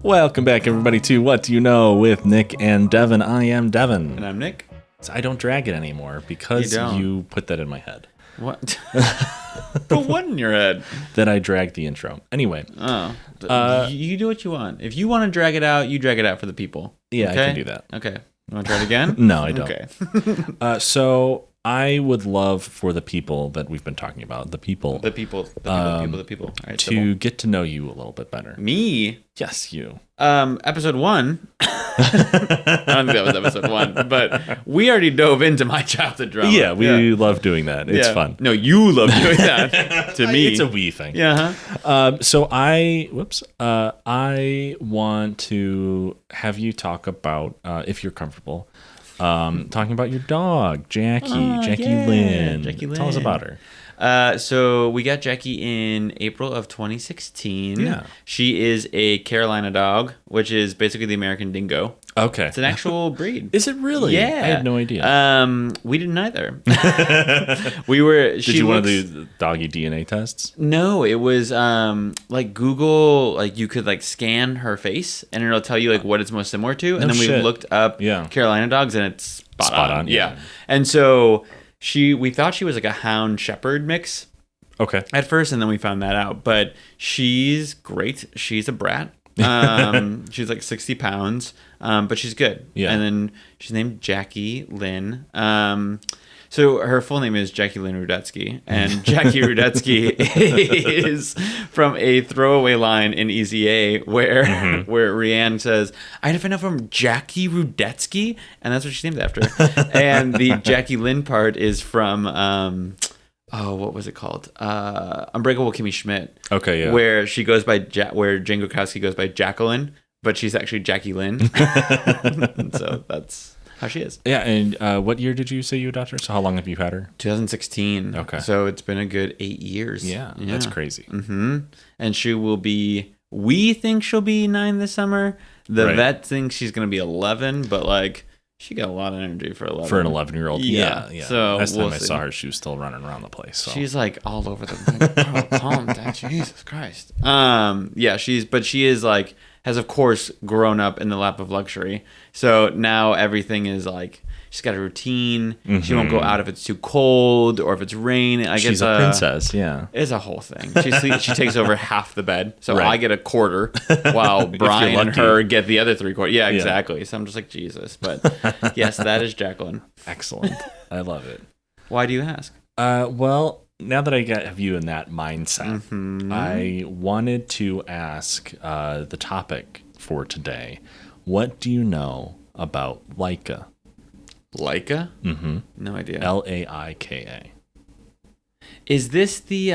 Welcome back, everybody, to What Do You Know with Nick and Devin. I am Devin. And I'm Nick. So I don't drag it anymore because you put that in my head. What? Put what in your head? That I dragged the intro. Anyway. You do what you want. If you want to drag it out, you drag it out for the people. Yeah, okay? I can do that. Okay. You want to try it again? No, I don't. Okay. So I would love for the people that we've been talking about, the people. The people. All right, to get to know you a little bit better. Me? Yes, you. Episode 1. I don't think that was episode 1, but we already dove into my childhood drama. Yeah, we love doing that. It's fun. No, you love doing that. To me, it's a we thing. Yeah. So I want to have you talk about, if you're comfortable, talking about your dog, Jackie Lynn. Jackie Lynn. Tell us about her. So we got Jackie in April of 2016. Yeah. She is a Carolina dog, which is basically the American Dingo. Okay. It's an actual breed. Is it really? Yeah. I had no idea. We didn't either. Did you want to do the doggy DNA tests? No, it was like Google, like you could like scan her face and it'll tell you like what it's most similar to. And then we looked up Carolina dogs and it's spot on. Yeah. And so we thought she was like a hound shepherd mix. Okay. At first, and then we found that out. But she's great. She's a brat. She's like 60 pounds, but she's good. Yeah. And then she's named Jackie Lynn. So her full name is Jackie Lynn Rudetsky, and Jackie Rudetsky is from a throwaway line in Easy A where Rianne says, "I had to find out from Jackie Rudetsky," and that's what she's named after. And the Jackie Lynn part is from what was it called? Unbreakable Kimmy Schmidt. Okay, yeah. Where she goes by where Jane Krakowski goes by Jacqueline, but she's actually Jackie Lynn. So that's how she is. Yeah, and what year did you say you adopted her? So how long have you had her? 2016. Okay. So it's been a good 8 years. Yeah. That's crazy. Mm-hmm. And she will be, we think she'll be 9 this summer. The vet thinks she's going to be 11, but like, she got a lot of energy for 11. For an 11-year-old. Yeah. So last time I saw her, she was still running around the place. So. She's like all over the calm down. Jesus Christ. She is like, has of course grown up in the lap of luxury. So now everything is like, she's got a routine. Mm-hmm. She won't go out if it's too cold or if it's rain. She's a princess, yeah. It's a whole thing. She takes over half the bed. So I get a quarter while Brian and her get the other 3/4. Yeah, exactly. So I'm just like, Jesus. But yes, that is Jacqueline. Excellent. I love it. Why do you ask? Well, now that I have you in that mindset, I wanted to ask the topic for today. What do you know about Laika? Laika? Mm-hmm. No idea. Laika. Is this the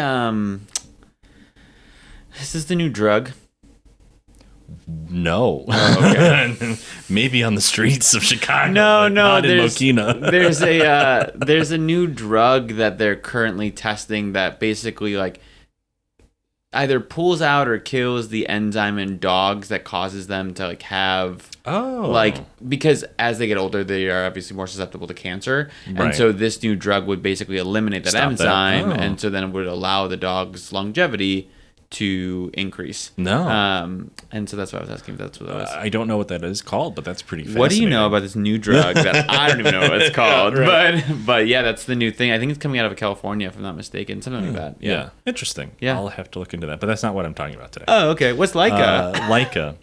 new drug? No. Oh, okay. Maybe on the streets of Chicago. No. Not in Mokina. there's a new drug that they're currently testing that basically like either pulls out or kills the enzyme in dogs that causes them to like have because as they get older they are obviously more susceptible to cancer, and so this new drug would basically eliminate that enzyme and so then it would allow the dog's longevity to increase. And so that's why I was asking if that's what that was. I don't know what that is called, but that's pretty fascinating. What do you know about this new drug that I don't even know what it's called? But yeah, that's the new thing. I think it's coming out of California, if I'm not mistaken. Something like that. Yeah. Interesting. Yeah. I'll have to look into that, but that's not what I'm talking about today. Oh, okay. What's Laika? Laika.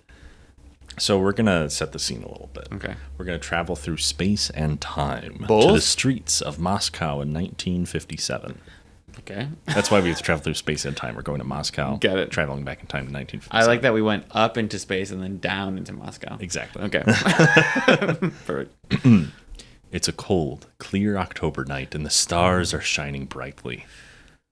So we're going to set the scene a little bit. Okay. We're going to travel through space and time to the streets of Moscow in 1957. Okay. That's why we have to travel through space and time. We're going to Moscow. Get it. Traveling back in time to 1957. I like that we went up into space and then down into Moscow. Exactly. Okay. Perfect. It's a cold, clear October night, and the stars are shining brightly.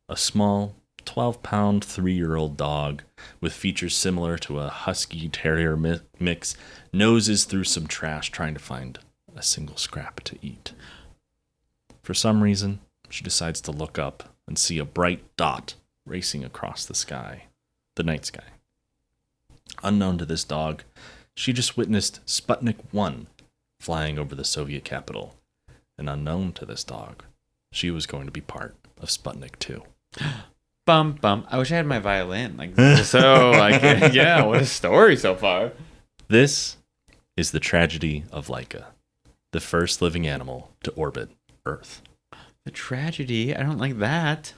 A small, 12-pound, 3-year-old dog with features similar to a husky terrier mix noses through some trash trying to find a single scrap to eat. For some reason, she decides to look up and see a bright dot racing across the night sky. Unknown to this dog, she just witnessed Sputnik 1 flying over the Soviet capital. And unknown to this dog, she was going to be part of Sputnik 2. bum bum. I wish I had my violin. Like so. Like yeah. What a story so far. This is the tragedy of Laika, the first living animal to orbit Earth. The tragedy? I don't like that.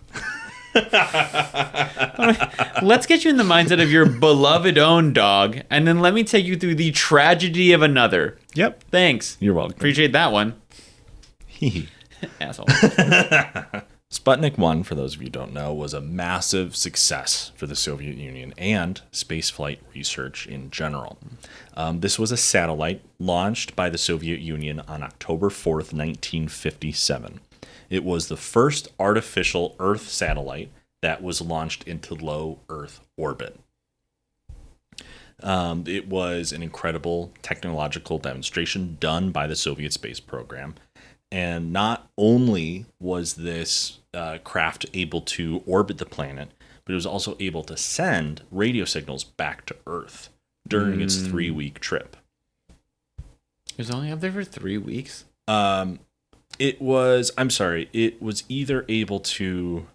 Let's get you in the mindset of your beloved own dog, and then let me take you through the tragedy of another. Yep. Thanks. You're welcome. Appreciate that one. Asshole. Sputnik 1, for those of you who don't know, was a massive success for the Soviet Union and spaceflight research in general. This was a satellite launched by the Soviet Union on October 4th, 1957. It was the first artificial Earth satellite that was launched into low Earth orbit. It was an incredible technological demonstration done by the Soviet space program. And not only was this craft able to orbit the planet, but it was also able to send radio signals back to Earth during its 3-week trip. It was only up there for 3 weeks? It was either able to,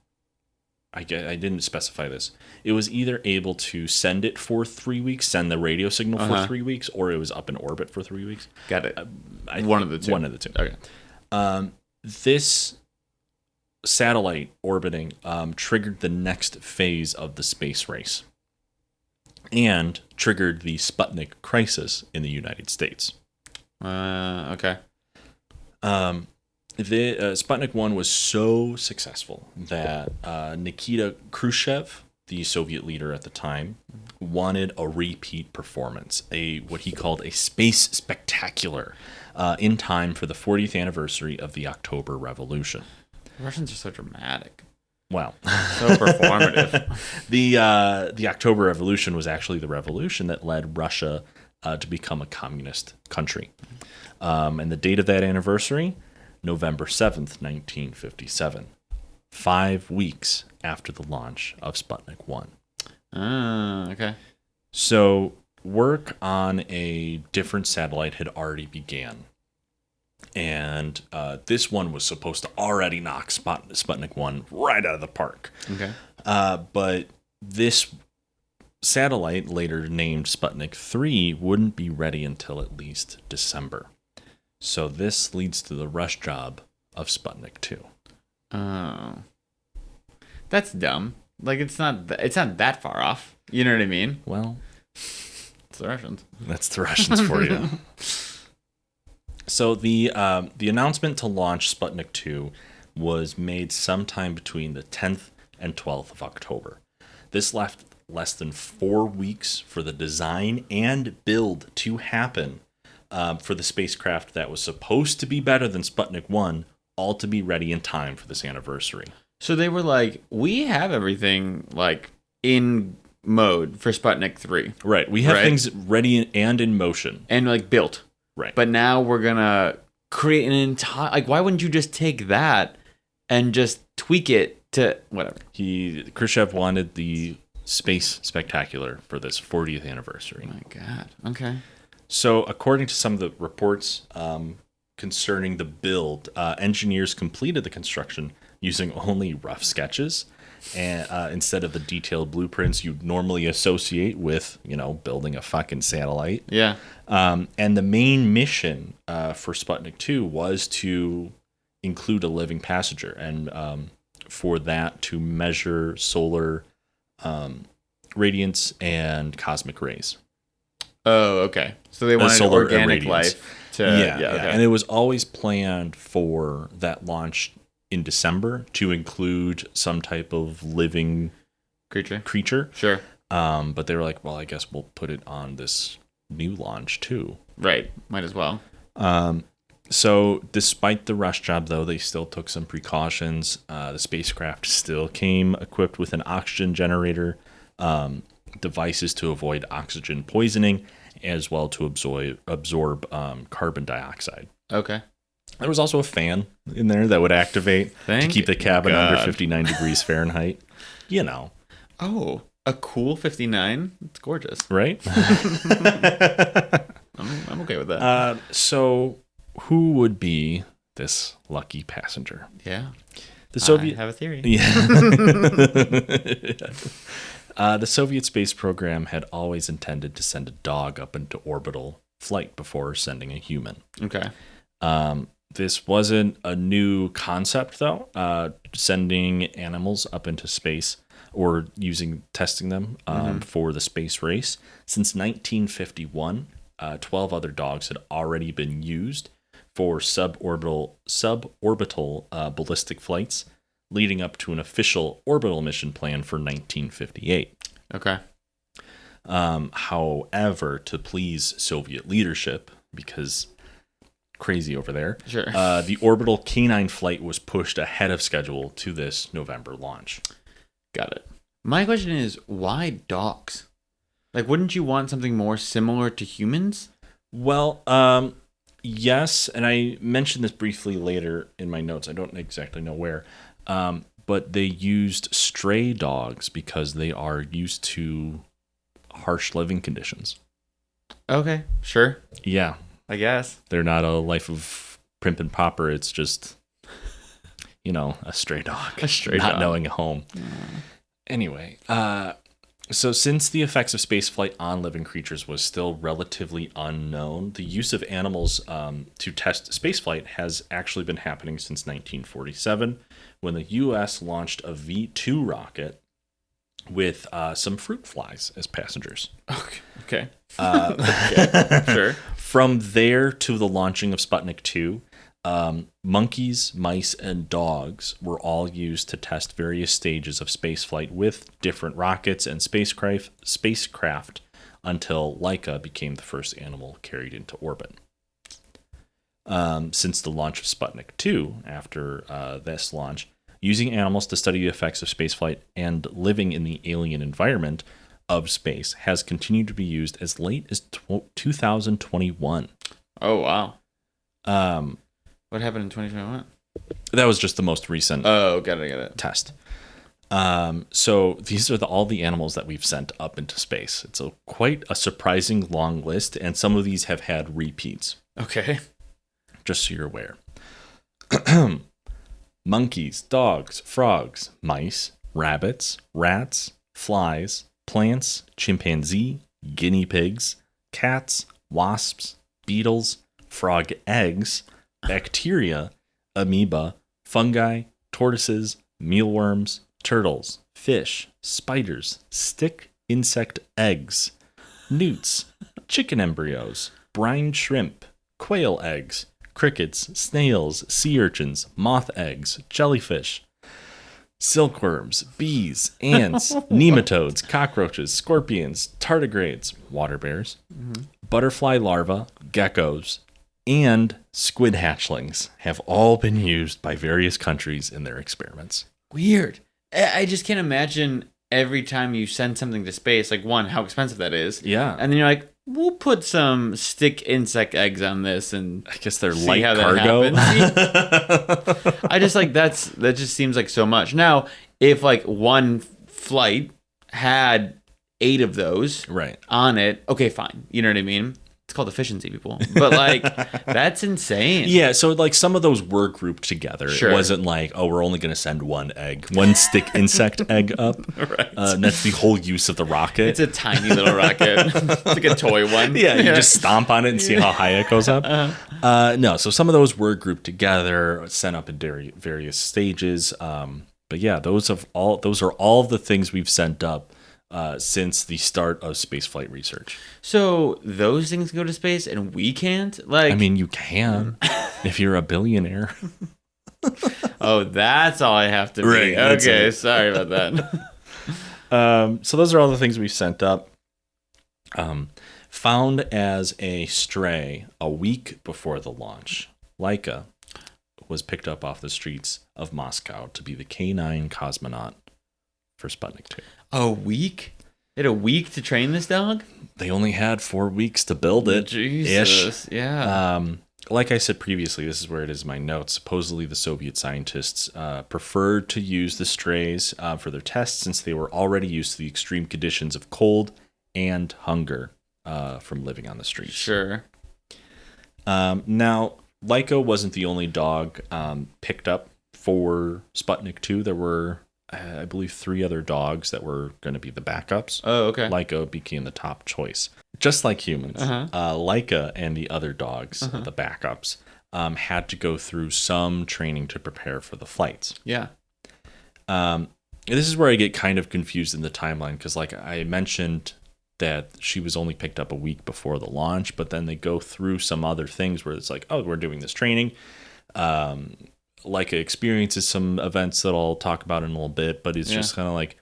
I didn't specify this. It was either able to send it for 3 weeks, send the radio signal for 3 weeks, or it was up in orbit for 3 weeks. Got it. One of the two. One of the two. Okay. This satellite orbiting triggered the next phase of the space race and triggered the Sputnik crisis in the United States. Okay. The Sputnik 1 was so successful that Nikita Khrushchev, the Soviet leader at the time, wanted a repeat performance, what he called a space spectacular, in time for the 40th anniversary of the October Revolution. The Russians are so dramatic. Well, so performative. The October Revolution was actually the revolution that led Russia to become a communist country. And the date of that anniversary, November 7th, 1957. 5 weeks after the launch of Sputnik 1. Okay. So work on a different satellite had already began. And this one was supposed to already knock Sputnik 1 right out of the park. Okay. But this satellite, later named Sputnik 3, wouldn't be ready until at least December. So this leads to the rush job of Sputnik 2. Oh. That's dumb. Like, it's not that far off. You know what I mean? Well, it's the Russians. That's the Russians for you. So the announcement to launch Sputnik 2 was made sometime between the 10th and 12th of October. This left less than 4 weeks for the design and build to happen for the spacecraft that was supposed to be better than Sputnik 1, all to be ready in time for this anniversary. So they were like, we have everything like in mode for Sputnik 3. Right. We have things ready and in motion. And like built. Right. But now we're going to create an entire, like, why wouldn't you just take that and just tweak it to whatever? Khrushchev wanted the space spectacular for this 40th anniversary. Oh my God. Okay. So according to some of the reports concerning the build, engineers completed the construction using only rough sketches and instead of the detailed blueprints you'd normally associate with, building a fucking satellite. Yeah. And the main mission for Sputnik 2 was to include a living passenger, and for that to measure solar radiance and cosmic rays. Oh, okay. So they wanted organic life to... Yeah. Okay. And it was always planned for that launch in December to include some type of living creature. Sure. But they were like, well, I guess we'll put it on this new launch too. Right. Might as well. So despite the rush job, though, they still took some precautions. The spacecraft still came equipped with an oxygen generator, devices to avoid oxygen poisoning, as well to absorb carbon dioxide. Okay. There was also a fan in there that would activate to keep the cabin under 59 degrees Fahrenheit. Oh, a cool 59? It's gorgeous. Right? I'm okay with that. So who would be this lucky passenger? Yeah. I have a theory. Yeah. The Soviet space program had always intended to send a dog up into orbital flight before sending a human. Okay. This wasn't a new concept, though. Sending animals up into space or testing them for the space race. Since 1951, 12 other dogs had already been used for suborbital ballistic flights, leading up to an official orbital mission plan for 1958. Okay. However, to please Soviet leadership, because crazy over there, sure. The orbital canine flight was pushed ahead of schedule to this November launch. Got it. My question is, why dogs? Like, wouldn't you want something more similar to humans? Well, yes, and I mentioned this briefly later in my notes. I don't exactly know where. But they used stray dogs because they are used to harsh living conditions. Okay, sure. Yeah. I guess. They're not a life of prim and proper. It's just, a stray dog. A stray not dog. knowing a home. Anyway, so since the effects of spaceflight on living creatures was still relatively unknown, the use of animals to test spaceflight has actually been happening since 1947, when the U.S. launched a V-2 rocket with some fruit flies as passengers. Okay. Okay. Sure. From there to the launching of Sputnik 2, monkeys, mice, and dogs were all used to test various stages of spaceflight with different rockets and spacecraft until Laika became the first animal carried into orbit. Since the launch of Sputnik 2, after this launch, using animals to study the effects of spaceflight and living in the alien environment of space has continued to be used as late as 2021. Oh, wow. What happened in 2021? That was just the most recent got it. test. So these are all the animals that we've sent up into space. It's quite a surprising long list, and some of these have had repeats. Okay. Just so you're aware. Monkeys, dogs, frogs, mice, rabbits, rats, flies, plants, chimpanzee, guinea pigs, cats, wasps, beetles, frog eggs, bacteria, amoeba, fungi, tortoises, mealworms, turtles, fish, spiders, stick insect eggs, newts, chicken embryos, brine shrimp, quail eggs, crickets, snails, sea urchins, moth eggs, jellyfish, silkworms, bees, ants, nematodes, cockroaches, scorpions, tardigrades, water bears, butterfly larvae, geckos, and squid hatchlings have all been used by various countries in their experiments. Weird. I just can't imagine every time you send something to space, like, one, how expensive that is. Yeah. And then you're like, we'll put some stick insect eggs on this, and I guess they're see light how cargo. That happens. I just like that just seems like so much. Now, if like one flight had 8 of those Right. on it, okay, fine. You know what I mean? It's called efficiency, people. But like, that's insane. Yeah, so like some of those were grouped together. Sure. It wasn't like, oh, we're only going to send one stick insect egg up. Right. And that's the whole use of the rocket. It's a tiny little rocket. It's like a toy one. Yeah, you just stomp on it and see how high it goes up. No, so some of those were grouped together, sent up in various stages. But yeah, those are all the things we've sent up since the start of spaceflight research. So those things go to space and we can't? Like, I mean, you can if you're a billionaire. Oh, that's all I have to be. Right, that's Okay, it. sorry about that. So those are all the things we've sent up. Found as a stray a week before the launch, Laika was picked up off the streets of Moscow to be the K9 cosmonaut for Sputnik 2. A week? They had a week to train this dog? They only had 4 weeks to build it. Jesus. Yeah. Like I said previously, this is where it is in my notes. Supposedly, the Soviet scientists preferred to use the strays for their tests since they were already used to the extreme conditions of cold and hunger from living on the streets. Sure. Now, Laika wasn't the only dog picked up for Sputnik 2, there were, I believe, 3 other dogs that were going to be the backups. Oh, okay. Laika became the top choice. Just like humans, Laika and the other dogs, the backups, had to go through some training to prepare for the flights. Yeah. This is where I get kind of confused in the timeline, because like I mentioned that she was only picked up a week before the launch, but then they go through some other things where it's like, oh, we're doing this training. Laika experiences some events that I'll talk about in a little bit, but it's just kind of like,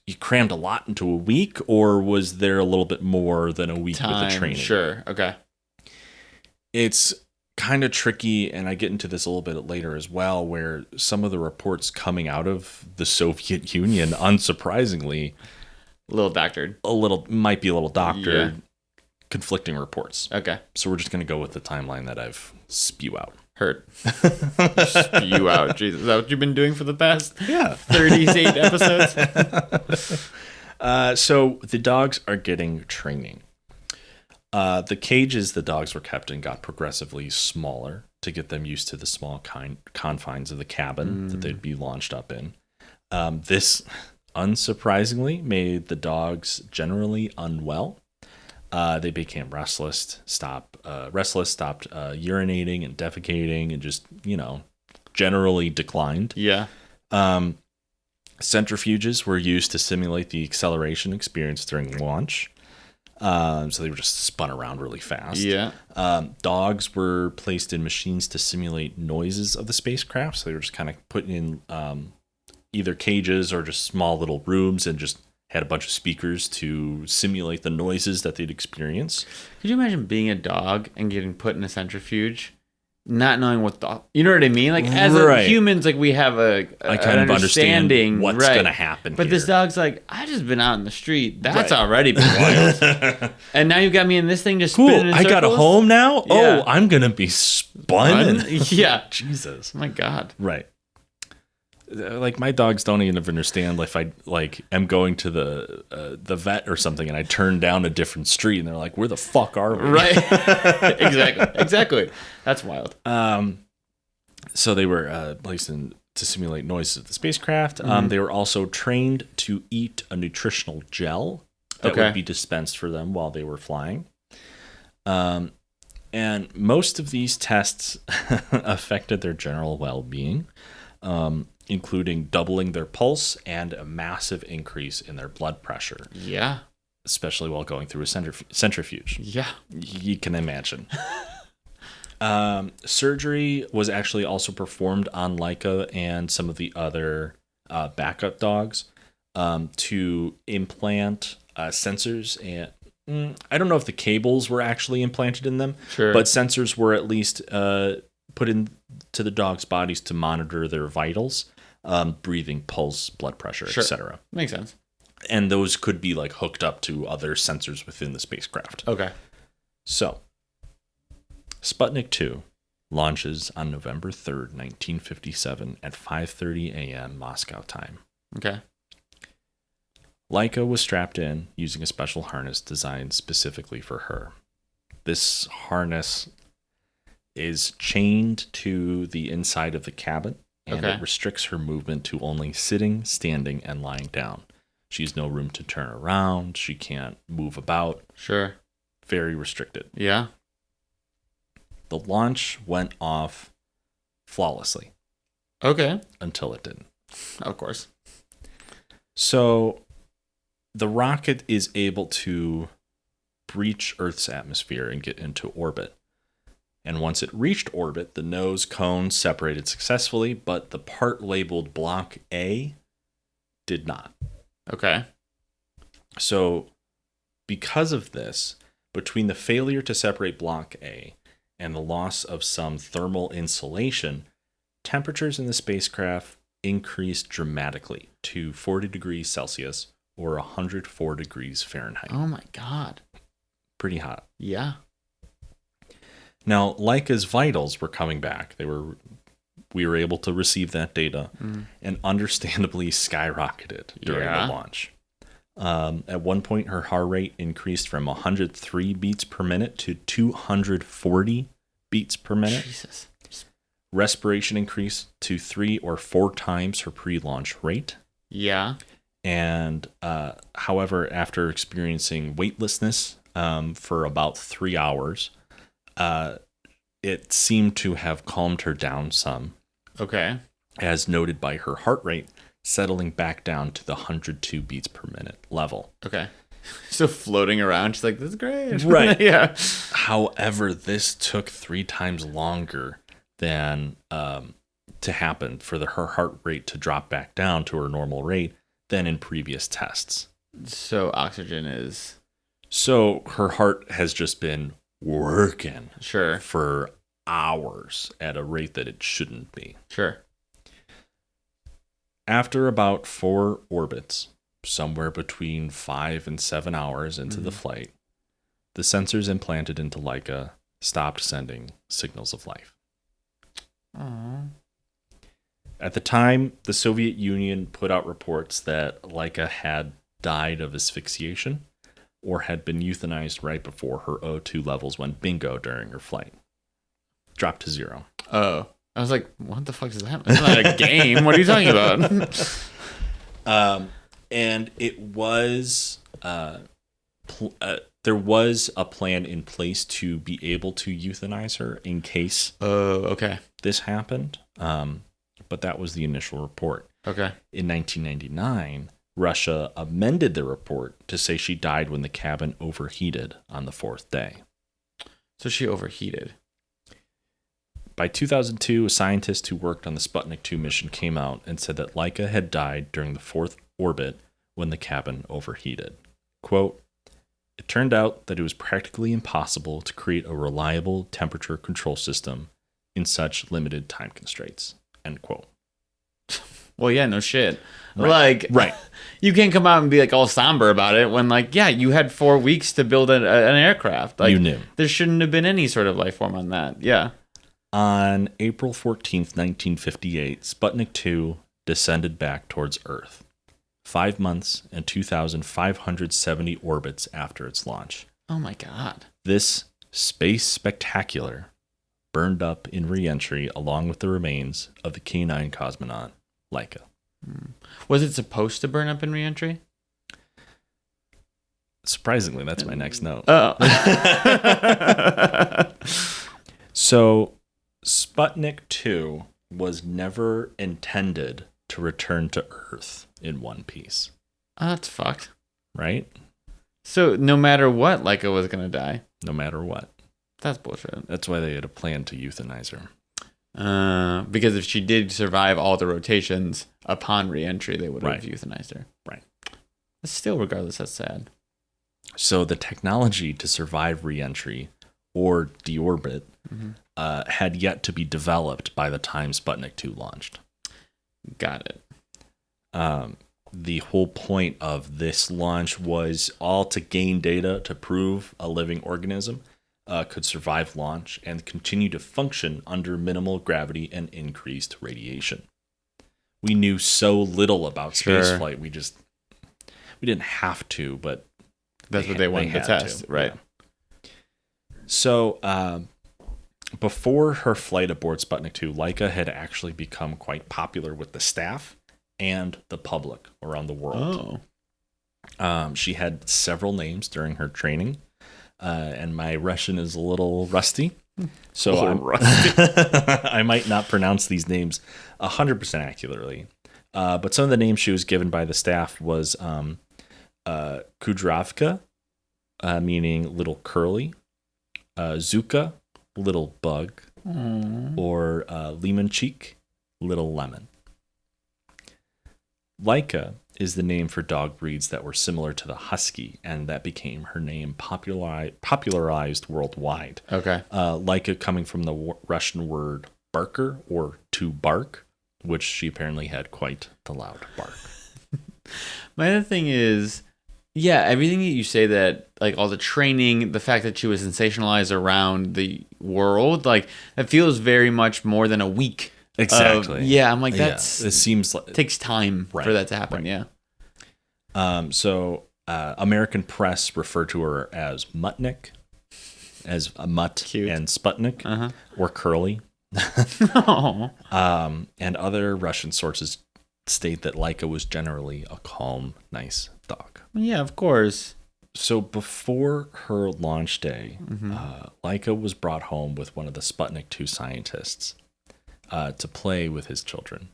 you crammed a lot into a week, or was there a little bit more than a week with the training? Sure. Okay. It's kind of tricky, and I get into this a little bit later as well, where some of the reports coming out of the Soviet Union, unsurprisingly, might be a little doctored, conflicting reports. Okay. So we're just going to go with the timeline that I've spew out. Heard. Spew out. Jesus. Is that what you've been doing for the past 38 episodes? So the dogs are getting training. The cages the dogs were kept in got progressively smaller to get them used to the small confines of the cabin that they'd be launched up in. This, unsurprisingly, made the dogs generally unwell. They became restless, stopped urinating and defecating, and just, generally declined. Yeah. Centrifuges were used to simulate the acceleration experienced during launch. So they were just spun around really fast. Yeah. Dogs were placed in machines to simulate noises of the spacecraft. So they were just kind of put in either cages or just small little rooms, and just had a bunch of speakers to simulate the noises that they'd experience. Could you imagine being a dog and getting put in a centrifuge, not knowing you know what I mean? Like, as humans, like, we have I kind of understanding what's going to happen. But this dog's like, I just been out in the street. That's already been wild. And now you've got me in this thing just spinning in circles. I got a home now. Yeah. Oh, I'm going to be spun. Yeah. Jesus. Oh my God. Right. Like, my dogs don't even understand if I am going to the vet or something, and I turn down a different street, and they're like, "Where the fuck are we?" Right. Exactly. That's wild. So they were placed in to simulate noises of the spacecraft. They were also trained to eat a nutritional gel that would be dispensed for them while they were flying. And most of these tests affected their general well-being. Including doubling their pulse and a massive increase in their blood pressure. Yeah. Especially while going through a centrifuge. Yeah. You can imagine. Surgery was actually also performed on Laika and some of the other backup dogs to implant sensors. And I don't know if the cables were actually implanted in them, but sensors were at least put into the dogs' bodies to monitor their vitals. Breathing, pulse, blood pressure, etc. Makes sense. And those could be like hooked up to other sensors within the spacecraft. Okay. So, Sputnik 2 launches on November 3rd, 1957 at 5:30 a.m. Moscow time. Okay. Laika was strapped in using a special harness designed specifically for her. This harness is chained to the inside of the cabin, and it restricts her movement to only sitting, standing, and lying down. She has no room to turn around. She can't move about. Sure. Very restricted. Yeah. The launch went off flawlessly. Okay. Until it didn't. Of course. So the rocket is able to breach Earth's atmosphere and get into orbit. And once it reached orbit, the nose cone separated successfully, but the part labeled Block A did not. Okay. So because of this, between the failure to separate Block A and the loss of some thermal insulation, temperatures in the spacecraft increased dramatically to 40 degrees Celsius or 104 degrees Fahrenheit. Oh my God. Pretty hot. Yeah. Now, Laika's vitals were coming back. We were able to receive that data and understandably skyrocketed during the launch. At one point, her heart rate increased from 103 beats per minute to 240 beats per minute. Jesus. Respiration increased to 3 or 4 times her pre-launch rate. Yeah. And however, after experiencing weightlessness for about 3 hours, it seemed to have calmed her down some. Okay. As noted by her heart rate settling back down to the 102 beats per minute level. Okay. So floating around, she's like, this is great. Right. Yeah. However, this took 3 times longer than to happen for her heart rate to drop back down to her normal rate than in previous tests. So oxygen is... So her heart has just been working Sure. for hours at a rate that it shouldn't be. Sure. After about 4 orbits, somewhere between 5 and 7 hours into the flight, the sensors implanted into Laika stopped sending signals of life. Aww. At the time, the Soviet Union put out reports that Laika had died of asphyxiation or had been euthanized right before her O2 levels went bingo during her flight. Dropped to 0. Oh. I was like, what the fuck is that? It's not a game. What are you talking about? And it was... there was a plan in place to be able to euthanize her in case this happened. But that was the initial report. Okay. In 1999, Russia amended the report to say she died when the cabin overheated on the 4th day. So she overheated. By 2002, a scientist who worked on the Sputnik 2 mission came out and said that Laika had died during the 4th orbit when the cabin overheated. Quote, "It turned out that it was practically impossible to create a reliable temperature control system in such limited time constraints." End quote. Well, yeah, no shit. Right. Like, you can't come out and be like all somber about it when, like, yeah, you had 4 weeks to build an aircraft. Like, you knew. There shouldn't have been any sort of life form on that. Yeah. On April 14th, 1958, Sputnik 2 descended back towards Earth, 5 months and 2,570 orbits after its launch. Oh my God. This space spectacular burned up in re-entry along with the remains of the K9 cosmonaut, Laika. Was it supposed to burn up in re-entry? Surprisingly, that's my next note. Oh. So, Sputnik 2 was never intended to return to Earth in one piece. Oh, that's fucked. Right? So, no matter what, Laika was going to die. No matter what. That's bullshit. That's why they had a plan to euthanize her. Because if she did survive all the rotations upon re-entry, they would have euthanized her. Right. But still, regardless, that's sad. So the technology to survive re-entry or deorbit had yet to be developed by the time Sputnik 2 launched. Got it. The whole point of this launch was all to gain data to prove a living organism could survive launch and continue to function under minimal gravity and increased radiation. We knew so little about spaceflight. We didn't have to, but that's what they wanted to test, right? Yeah. So, before her flight aboard Sputnik 2, Laika had actually become quite popular with the staff and the public around the world. Oh. She had several names during her training. And my Russian is a little rusty, so I might not pronounce these names 100% accurately. But some of the names she was given by the staff was Kudravka, meaning little curly, Zuka, little bug, or Limonchik, little lemon. Laika is the name for dog breeds that were similar to the husky, and that became her name popularized worldwide. Okay. Laika coming from the Russian word barker, or to bark, which she apparently had quite the loud bark. My other thing is, yeah, everything that you say, that like all the training, the fact that she was sensationalized around the world, like that feels very much more than a week. Exactly. I'm like, it seems like takes time for that to happen. Right. Yeah. So American press refer to her as Mutnik, as a mutt, cute, and Sputnik, or Curly, Oh. And other Russian sources state that Laika was generally a calm, nice dog. Yeah, of course. So before her launch day, Laika was brought home with one of the Sputnik 2 scientists to play with his children.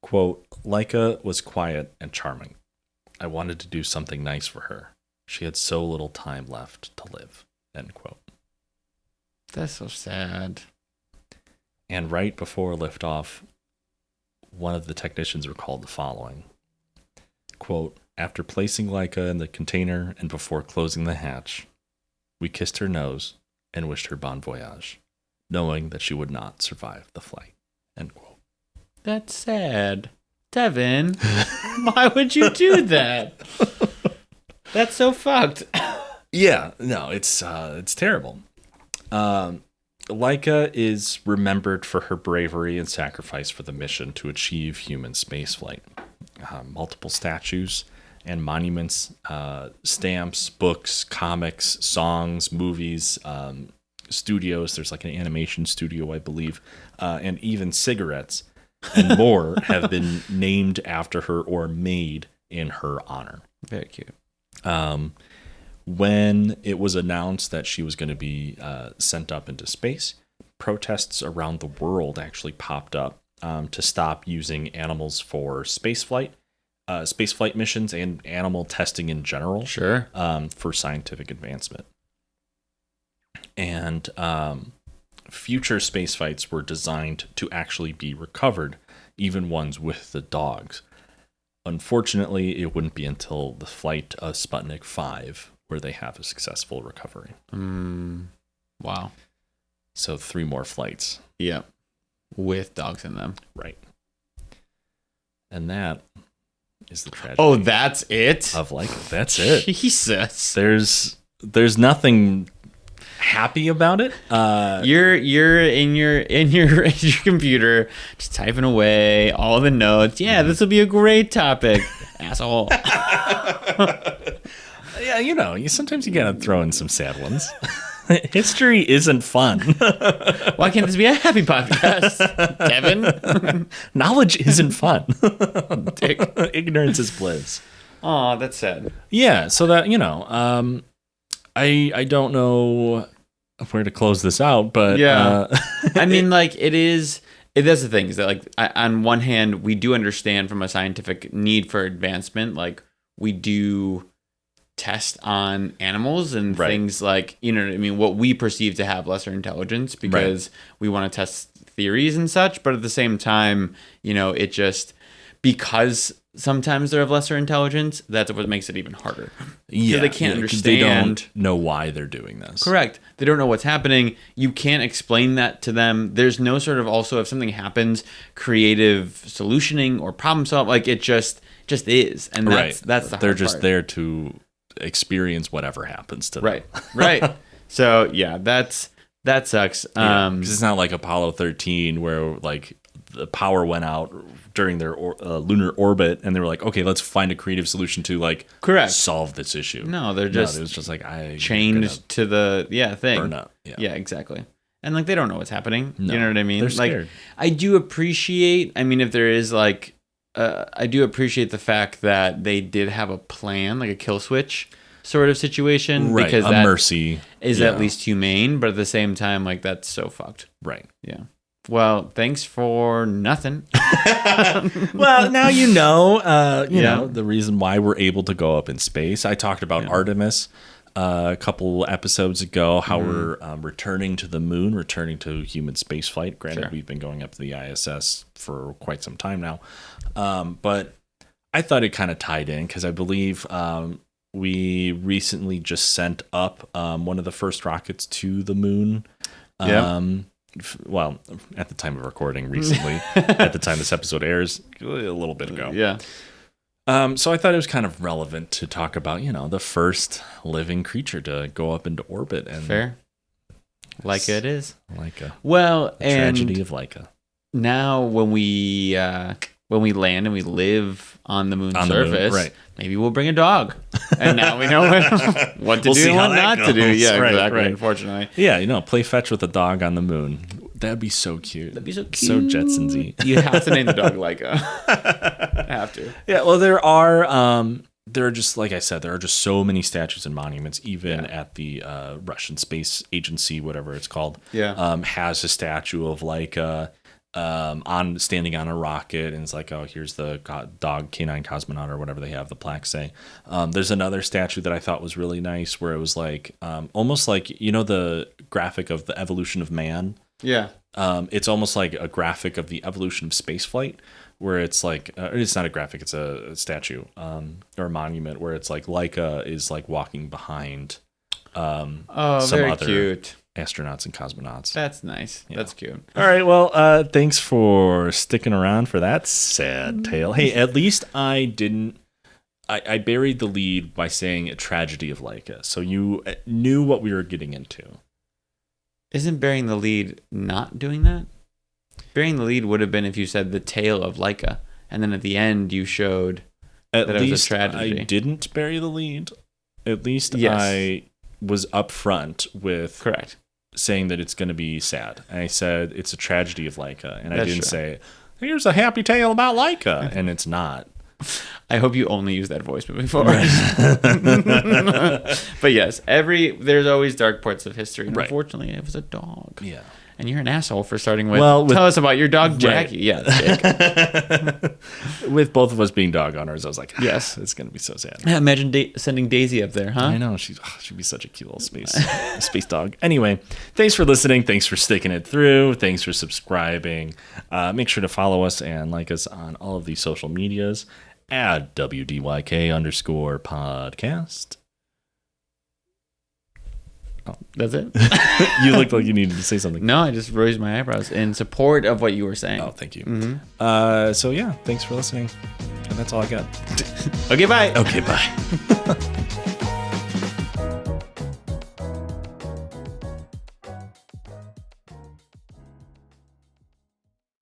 Quote, Laika was quiet and charming. I wanted to do something nice for her. She had so little time left to live. End quote. That's so sad. And right before liftoff, one of the technicians recalled the following. Quote, after placing Laika in the container and before closing the hatch, we kissed her nose and wished her bon voyage, knowing that she would not survive the flight. End quote. That's sad. Devin, why would you do that? That's so fucked. Yeah, no, it's terrible. Laika is remembered for her bravery and sacrifice for the mission to achieve human spaceflight. Multiple statues and monuments, stamps, books, comics, songs, movies, studios. There's like an animation studio, I believe, and even cigarettes and more have been named after her or made in her honor. Very cute. When it was announced that she was going to be sent up into space, protests around the world actually popped up to stop using animals for spaceflight missions and animal testing in general. Sure. For scientific advancement. And future space flights were designed to actually be recovered, even ones with the dogs. Unfortunately, it wouldn't be until the flight of Sputnik 5 where they have a successful recovery. Wow. So 3 more flights. Yeah. With dogs in them. Right. And that is the tragedy. Oh, that's it? Of that's it. Jesus. There's nothing happy about it. You're in your computer just typing away all the notes. Yeah, this will be a great topic. Asshole. Yeah, sometimes you gotta throw in some sad ones. History isn't fun. Why can't this be a happy podcast, Kevin? Knowledge isn't fun. Dick. Ignorance is bliss. Oh, that's sad. Yeah, so that, I don't know where to close this out, but yeah. I mean, like, that's the thing is that, like, on one hand, we do understand from a scientific need for advancement, like, we do test on animals and things like, what we perceive to have lesser intelligence because we want to test theories and such. But at the same time, it just, because sometimes they're of lesser intelligence, that's what makes it even harder. Yeah. They can't understand. They don't know why they're doing this. Correct. They don't know what's happening. You can't explain that to them. There's no sort of also, if something happens, creative solutioning or problem solving. Like, it just is. And that's the hard They're just part. there to experience whatever happens to them. Right. So yeah, that sucks. 'Cause it's not like Apollo 13 where like the power went out during their lunar orbit and they were like, okay, let's find a creative solution to like solve this issue. No, it was just like chained to the thing. Burn up. Yeah, exactly. And like they don't know what's happening. No, you know what I mean? They're scared. Like I do appreciate. I mean, if there is like. I do appreciate the fact that they did have a plan, like a kill switch sort of situation, because that mercy is at least humane. But at the same time, like that's so fucked. Right. Yeah. Well, thanks for nothing. Well, now you know the reason why we're able to go up in space. I talked about Artemis a couple episodes ago, how we're returning to the moon, returning to human spaceflight. Granted, we've been going up to the ISS for quite some time now. But I thought it kind of tied in because I believe we recently just sent up one of the first rockets to the moon. Well, at the time of recording recently, at the time this episode airs, a little bit ago. Yeah. So I thought it was kind of relevant to talk about, the first living creature to go up into orbit. And fair. Laika it is. Laika. Well, the tragedy of Laika. Now when we land and we live on the moon's surface, maybe we'll bring a dog. And now we know what to do and what not to do. Yeah, exactly. Unfortunately. Yeah, play fetch with a dog on the moon. That'd be so cute. That'd be so cute. So Jetsons-y. You have to name the dog Laika. Have to. Yeah, well, there are just, like I said, there are just so many statues and monuments, even at the Russian Space Agency, whatever it's called. Yeah. Has a statue of Laika standing on a rocket, and it's like, oh, here's the dog canine cosmonaut or whatever they have the plaques say. There's another statue that I thought was really nice, where it was like almost like, the graphic of the evolution of man. Yeah. It's almost like a graphic of the evolution of spaceflight, where it's like it's not a graphic, it's a statue or a monument, where it's like Laika is like walking behind some very other cute astronauts and cosmonauts. That's nice. Yeah. That's cute. All right, well, thanks for sticking around for that sad tale. Hey, at least I didn't. I buried the lead by saying a tragedy of Laika, so you knew what we were getting into. Isn't burying the lead not doing that? Burying the lead would have been if you said the tale of Laika, and then at the end you showed that it was a tragedy. I didn't bury the lead. At least Yes. I was upfront with Correct. saying that it's going to be sad. And I said it's a tragedy of Laika, and I That's didn't true. say here's a happy tale about Laika, and it's not. I hope you only use that voice moving forward. But yes, there's always dark parts of history. And Right. Unfortunately, it was a dog. Yeah. And you're an asshole for starting with, Well, tell us about your dog, Right. Jackie. Yeah, Jake. With both of us being dog owners, I was like, Yes. it's going to be so sad. Yeah, imagine sending Daisy up there, huh? I know she'd be such a cute little space dog. Anyway, thanks for listening. Thanks for sticking it through. Thanks for subscribing. Make sure to follow us and like us on all of these social medias at WDYK_podcast. That's it? You looked like you needed to say something. No, I just raised my eyebrows in support of what you were saying. Oh, thank you. Mm-hmm. So yeah, thanks for listening. And that's all I got. Okay, bye. Okay, bye.